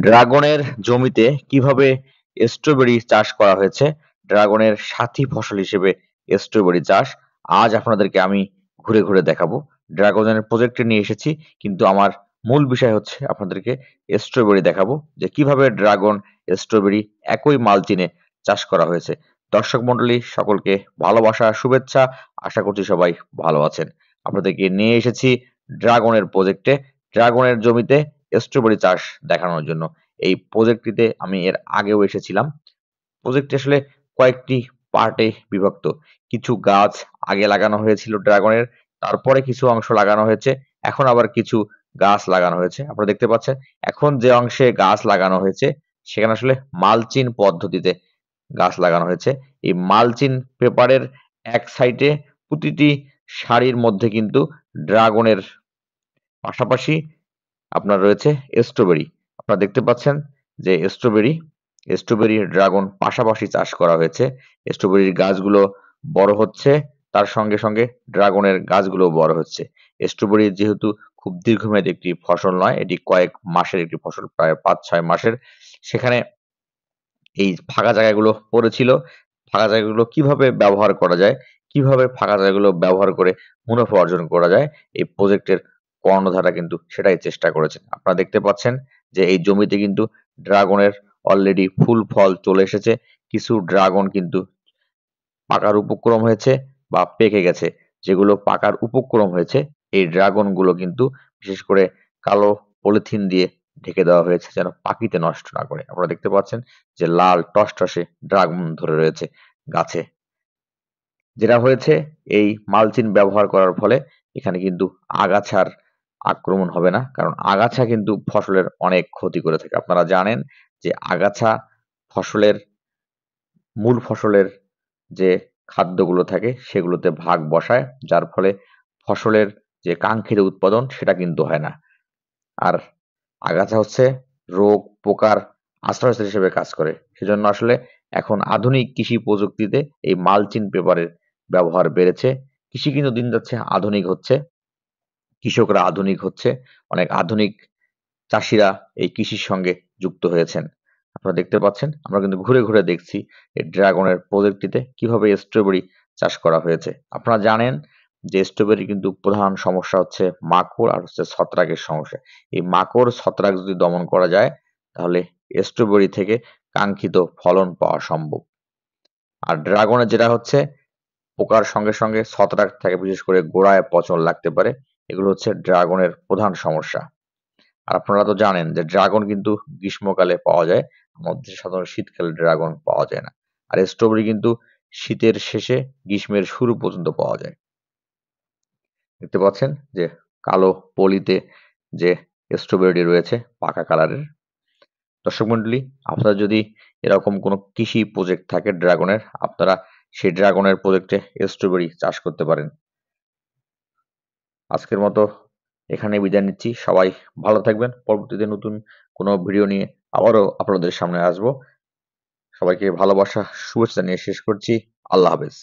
ড্রাগনের জমিতে কিভাবে স্ট্রবেরি চাষ করা হয়েছে, ড্রাগনের সাথী ফসল হিসেবে স্ট্রবেরি চাষ, আজ আপনাদেরকে আমি ঘুরে ঘুরে দেখাবো। ড্রাগনের প্রজেক্টে নিয়ে এসেছি, কিন্তু আমার মূল বিষয় হচ্ছে আপনাদেরকে স্ট্রবেরি দেখাবো যে কিভাবে ড্রাগন স্ট্রবেরি একই মালচিনে চাষ করা হয়েছে। দর্শক মণ্ডলী সকলকে ভালোবাসা শুভেচ্ছা, আশা করছি সবাই ভালো আছেন। আপনাদেরকে নিয়ে এসেছি ড্রাগনের প্রজেক্টে, ড্রাগনের জমিতে স্ট্রবেরি চাষ দেখানোর জন্য। এই প্রজেক্টটিতে আমি এর আগেও এসেছিলাম। প্রজেক্টটি আসলে কয়েকটি পার্টে বিভক্ত। কিছু গাছ আগে লাগানো হয়েছিল ড্রাগনের, তারপরে কিছু অংশ লাগানো হয়েছে, এখন আবার কিছু গাছ লাগানো হয়েছে। আপনারা দেখতে পাচ্ছেন এখন যে অংশে গাছ লাগানো হয়েছে সেখানে আসলে মালচিং পদ্ধতিতে গাছ লাগানো হয়েছে। এই মালচিং পেপারের এক সাইডে প্রতিটি সারির মধ্যে কিন্তু ড্রাগনের পাশাপাশি আপনার রয়েছে স্ট্রবেরি। আপনারা দেখতে পাচ্ছেন যে স্ট্রবেরি, ড্রাগন পাশাপাশি চাষ করা হয়েছে। স্ট্রবেরির গাছগুলো বড় হচ্ছে, তার সঙ্গে সঙ্গে ড্রাগনের গাছগুলোও বড় হচ্ছে। স্ট্রবেরি যেহেতু খুব দীর্ঘমেয়াদী একটি ফসল নয়, এটি কয়েক মাসের একটি ফসল, প্রায় ৫-৬ মাসের। সেখানে এই ফাঁকা জায়গাগুলো পড়েছিল। ফাঁকা জায়গাগুলো কিভাবে ব্যবহার করা যায়, কিভাবে ফাঁকা জায়গাগুলো ব্যবহার করে মুনাফা অর্জন করা যায়, এই প্রজেক্টের কর্ণধারা কিন্তু সেটাই চেষ্টা করেছেন। আপনারা দেখতে পাচ্ছেন যে এই জমিতে কিন্তু ড্রাগনের অলরেডি ফুল ফল চলে এসেছে। কিছু ড্রাগন কিন্তু পাকার উপক্রম হয়েছে বা পেকে গেছে। যেগুলো পাকার উপক্রম হয়েছে এই ড্রাগন গুলো কিন্তু বিশেষ করে কালো পলিথিন দিয়ে ঢেকে দেওয়া হয়েছে যেন পাখিতে নষ্ট না করে। আপনারা দেখতে পাচ্ছেন যে লাল টসটসে ড্রাগন ধরে রয়েছে গাছে। যেটা হয়েছে এই মালচিং ব্যবহার করার ফলে এখানে কিন্তু আগাছার আক্রমণ হবে না, কারণ আগাছা কিন্তু ফসলের অনেক ক্ষতি করে থাকে। আপনারা জানেন যে আগাছা ফসলের মূল ফসলের যে খাদ্যগুলো থাকে সেগুলোতে ভাগ বসায়, যার ফলে ফসলের যে কাঙ্ক্ষিত উৎপাদন সেটা কিন্তু হয় না। আর আগাছা হচ্ছে রোগ পোকার আশ্রয়স্থল হিসেবে কাজ করে। সেজন্য আসলে এখন আধুনিক কৃষি প্রযুক্তিতে এই মালচিং পেপারের ব্যবহার বেড়েছে। কৃষি কিন্তু দিন যাচ্ছে আধুনিক হচ্ছে, কৃষকরা আধুনিক হচ্ছে, অনেক আধুনিক চাষিরা এই কৃষির সঙ্গে যুক্ত হয়েছেন। আপনারা দেখতে পাচ্ছেন আমরা কিন্তু ঘুরে ঘুরে দেখছি এই ড্রাগনের প্রজেক্টটিতে কিভাবে স্ট্রবেরি চাষ করা হয়েছে। আপনারা জানেন যে স্ট্রবেরি কিন্তু প্রধান সমস্যা হচ্ছে মাকড় আর হচ্ছে ছত্রাকের সমস্যা। এই মাকড় ছত্রাক যদি দমন করা যায় তাহলে স্ট্রবেরি থেকে কাঙ্ক্ষিত ফলন পাওয়া সম্ভব। আর ড্রাগনের যেটা হচ্ছে পোকার সঙ্গে সঙ্গে ছত্রাক থাকে, বিশেষ করে গোড়ায় পচন লাগতে পারে। এগুলো হচ্ছে ড্রাগনের প্রধান সমস্যা। আর আপনারা তো জানেন যে ড্রাগন কিন্তু গ্রীষ্মকালে পাওয়া যায়, আমাদের দেশে সাধারণত শীতকালে ড্রাগন পাওয়া যায় না। আর স্ট্রবেরি কিন্তু শীতের শেষে গ্রীষ্মের শুরু পর্যন্ত পাওয়া যায়। দেখতে পাচ্ছেন যে কালো পলিতে যে স্ট্রবেরিটি রয়েছে পাকা কালারের। দর্শক মন্ডলী, আপনারা যদি এরকম কোনো কৃষি প্রজেক্ট থাকে ড্রাগনের, আপনারা সেই ড্রাগনের প্রজেক্টে স্ট্রবেরি চাষ করতে পারেন। আজকের মতো এখানেই বিদায় নিচ্ছি। সবাই ভালো থাকবেন। পরবর্তীতে নতুন কোনো ভিডিও নিয়ে আবারও আপনাদের সামনে আসবো। সবাইকে ভালোবাসা শুভেচ্ছা জানিয়ে শেষ করছি। আল্লাহ হাফেজ।